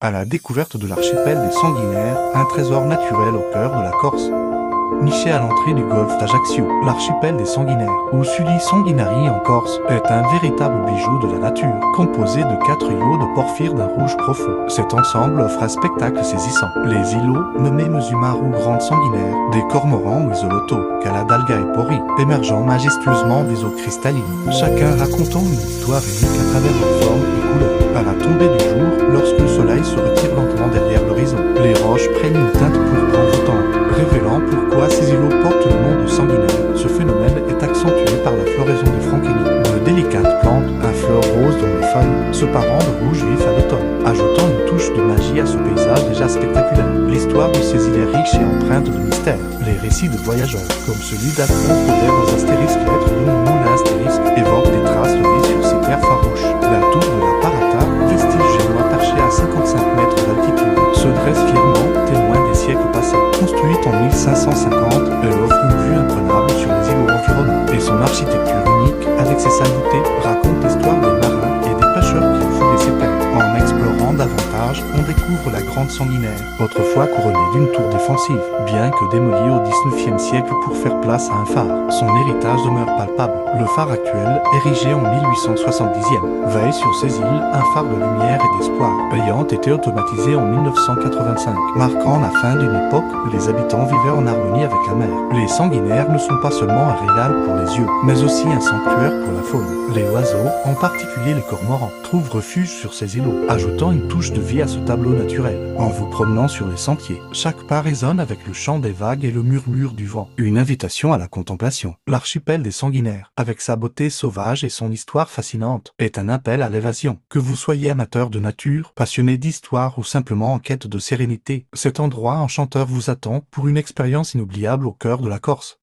à la découverte de l'archipel des Sanguinaires, un trésor naturel au cœur de la Corse. Niché à l'entrée du golfe d'Ajaccio, l'archipel des Sanguinaires, ou Sully Sanguinari en Corse, est un véritable bijou de la nature, composé de 4 îlots de porphyre d'un rouge profond. Cet ensemble offre un spectacle saisissant. Les îlots, nommés Mesumaru Grande Sanguinaire, des cormorans ou isoloto, Caladalga et Pori, émergeant majestueusement des eaux cristallines, chacun racontant une histoire unique à travers leurs formes et couleurs. À la tombée du jour, lorsque le soleil se retire lentement derrière l'horizon, les roches prennent une teinte pourpre envoûtante, révélant pourquoi ces îlots portent le nom de Sanguinaire. Ce phénomène est accentué par la floraison des frankénies, de délicates plantes, un fleur rose dont les feuilles se parent de rouge vif à l'automne, ajoutant une touche de magie à ce paysage déjà spectaculaire. L'histoire de ces îles est riche et empreinte de mystère. Les récits de voyageurs, comme celui d'Alphonse de Lève aux astérisques lettres dont moulin astérisque, évoquent des traces de vie sur ces terres farouches. La tour de la Parata, vestige génois perché à 55 mètres d'altitude, se dresse fièrement, témoin des siècles passés. Construite en 1550, elle offre une vue imprenable sur les îlots environnants, et son architecture unique, avec ses salutés, raconte l'histoire des marins et des pêcheurs qui ont foulé ces terres. En explorant davantage, on découvre la Grande Sanguinaire, autrefois couronnée d'une tour défensive, bien que démolie au XIXe siècle pour faire place à un phare. Son héritage demeure palpable. Le phare actuel, érigé en 1870e, veille sur ces îles un phare de lumière et d'espoir, ayant été automatisé en 1985, marquant la fin d'une époque où les habitants vivaient en harmonie avec la mer. Les Sanguinaires ne sont pas seulement un régal pour les yeux, mais aussi un sanctuaire pour la faune. Les oiseaux, en particulier les cormorans, trouvent refuge sur ces îlots, ajoutant une touche de vie à ce tableau naturel. En vous promenant sur les sentiers, chaque pas résonne avec le chant des vagues et le murmure du vent. Une invitation à la contemplation. L'archipel des Sanguinaires, avec sa beauté sauvage et son histoire fascinante, est un appel à l'évasion. Que vous soyez amateur de nature, passionné d'histoire ou simplement en quête de sérénité, cet endroit enchanteur vous attend pour une expérience inoubliable au cœur de la Corse.